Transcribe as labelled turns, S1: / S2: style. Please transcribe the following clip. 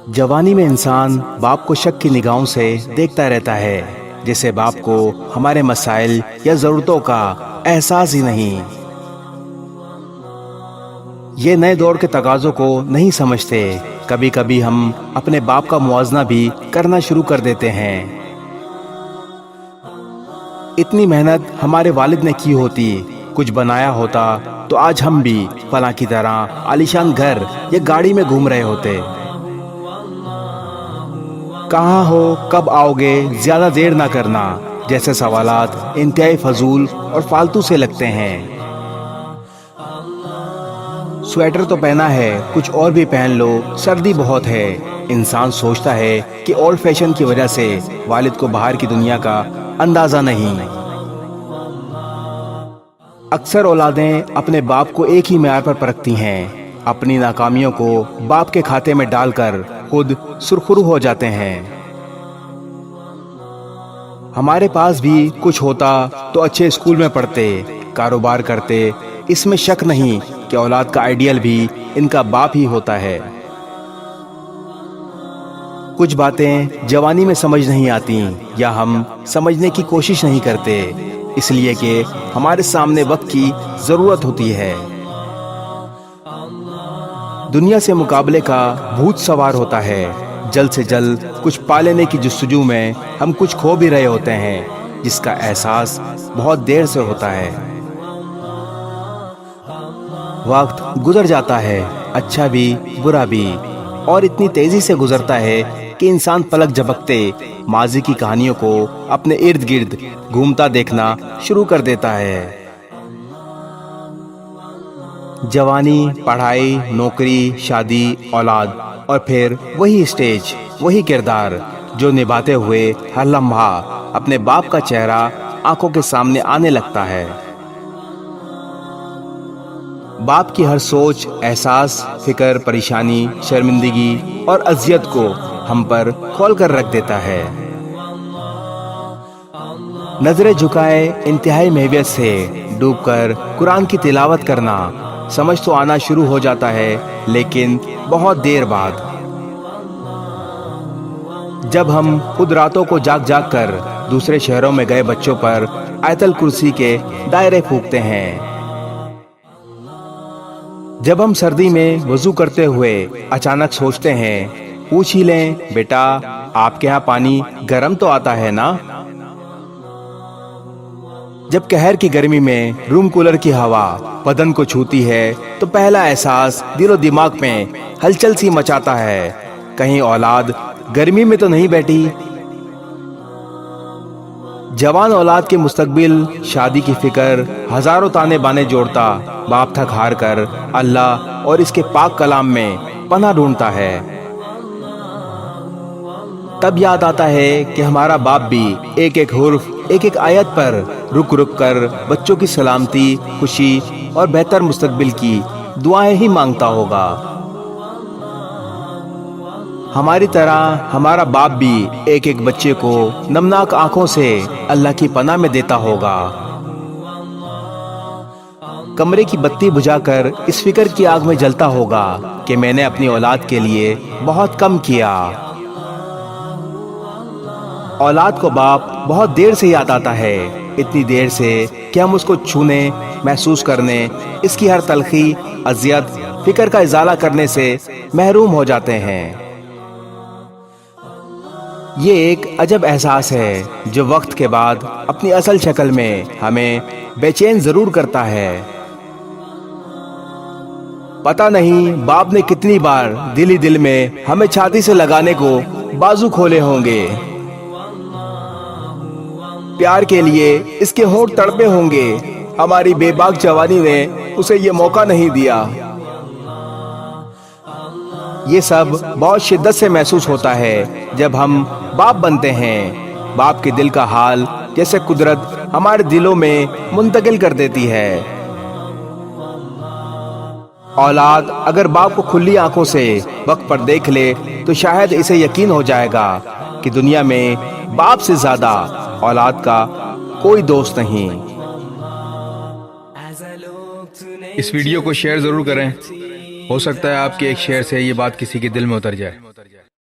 S1: جوانی میں انسان باپ کو شک کی نگاہوں سے دیکھتا رہتا ہے، جیسے باپ کو ہمارے مسائل یا ضرورتوں کا احساس ہی نہیں۔ یہ نئے دور کے تقاضوں کو نہیں سمجھتے۔ کبھی کبھی ہم اپنے باپ کا موازنہ بھی کرنا شروع کر دیتے ہیں۔ اتنی محنت ہمارے والد نے کی ہوتی، کچھ بنایا ہوتا تو آج ہم بھی فلاں کی طرح عالیشان گھر یا گاڑی میں گھوم رہے ہوتے۔ کہاں ہو، کب آؤ گے، زیادہ دیر نہ کرنا جیسے سوالات انتہائی فضول اور فالتو سے لگتے ہیں۔ سویٹر تو پہنا ہے، کچھ اور بھی پہن لو، سردی بہت ہے۔ انسان سوچتا ہے کہ اولڈ فیشن کی وجہ سے والد کو باہر کی دنیا کا اندازہ نہیں۔ اکثر اولادیں اپنے باپ کو ایک ہی معیار پر پرکھتی ہیں، اپنی ناکامیوں کو باپ کے کھاتے میں ڈال کر خود سرخرو ہو جاتے ہیں۔ ہمارے پاس بھی کچھ ہوتا تو اچھے اسکول میں پڑھتے، کاروبار کرتے۔ اس میں شک نہیں کہ اولاد کا آئیڈیل بھی ان کا باپ ہی ہوتا ہے۔ کچھ باتیں جوانی میں سمجھ نہیں آتی یا ہم سمجھنے کی کوشش نہیں کرتے، اس لیے کہ ہمارے سامنے وقت کی ضرورت ہوتی ہے۔ دنیا سے مقابلے کا بھوت سوار ہوتا ہے۔ جلد سے جلد کچھ پا لینے کی جستجو میں ہم کچھ کھو بھی رہے ہوتے ہیں، جس کا احساس بہت دیر سے ہوتا ہے۔ وقت گزر جاتا ہے، اچھا بھی برا بھی، اور اتنی تیزی سے گزرتا ہے کہ انسان پلک جھپکتے ماضی کی کہانیوں کو اپنے ارد گرد گھومتا دیکھنا شروع کر دیتا ہے۔ جوانی، پڑھائی، نوکری، شادی، اولاد، اور پھر وہی اسٹیج، وہی کردار جو نبھاتے ہوئے ہر لمحہ اپنے باپ کا چہرہ آنکھوں کے سامنے آنے لگتا ہے۔ باپ کی ہر سوچ، احساس، فکر، پریشانی، شرمندگی اور اذیت کو ہم پر کھول کر رکھ دیتا ہے۔ نظریں جھکائے انتہائی محبت سے ڈوب کر قرآن کی تلاوت کرنا، سمجھ تو آنا شروع ہو جاتا ہے لیکن بہت دیر بعد، جب ہم خود راتوں کو جاگ جاگ کر دوسرے شہروں میں گئے بچوں پر آیت الکرسی کے دائرے پھونکتے ہیں، جب ہم سردی میں وضو کرتے ہوئے اچانک سوچتے ہیں پوچھ ہی لیں بیٹا آپ کے ہاں پانی گرم تو آتا ہے نا، جب قہر کی گرمی میں روم کولر کی ہوا بدن کو چھوتی ہے تو پہلا احساس دل و دماغ میں ہلچل سی مچاتا ہے، کہیں اولاد گرمی میں تو نہیں بیٹھی۔ جوان اولاد کے مستقبل، شادی کی فکر، ہزاروں تانے بانے جوڑتا باپ تھک ہار کر اللہ اور اس کے پاک کلام میں پناہ ڈھونڈتا ہے۔ تب یاد آتا ہے کہ ہمارا باپ بھی ایک ایک حرف، ایک ایک آیت پر رک رک کر بچوں کی سلامتی، خوشی اور بہتر مستقبل کی دعائیں ہی مانگتا ہوگا۔ ہماری طرح ہمارا باپ بھی ایک ایک بچے کو نمناک آنکھوں سے اللہ کی پناہ میں دیتا ہوگا۔ کمرے کی بتی بجھا کر اس فکر کی آگ میں جلتا ہوگا کہ میں نے اپنی اولاد کے لیے بہت کم کیا۔ اولاد کو باپ بہت دیر سے یاد آتا ہے، اتنی دیر سے کہ ہم اس کو چھونے، محسوس کرنے، اس کی ہر تلخی، اذیت، فکر کا ازالہ کرنے سے محروم ہو جاتے ہیں۔ یہ ایک عجب احساس ہے جو وقت کے بعد اپنی اصل شکل میں ہمیں بے چین ضرور کرتا ہے۔ پتہ نہیں باپ نے کتنی بار دل ہی دل میں ہمیں چھاتی سے لگانے کو بازو کھولے ہوں گے، پیار کے لیے اس کے ہونٹ تڑپے ہوں گے، ہماری بے باک جوانی نے اسے یہ موقع نہیں دیا۔ یہ سب بہت شدت سے محسوس ہوتا ہے جب ہم باپ بنتے ہیں۔ باپ کے دل کا حال جیسے قدرت ہمارے دلوں میں منتقل کر دیتی ہے۔ اولاد اگر باپ کو کھلی آنکھوں سے وقت پر دیکھ لے تو شاید اسے یقین ہو جائے گا کہ دنیا میں باپ سے زیادہ اولاد کا کوئی دوست نہیں۔
S2: اس ویڈیو کو شیئر ضرور کریں، ہو سکتا ہے آپ کے ایک شیئر سے یہ بات کسی کے دل میں اتر جائے۔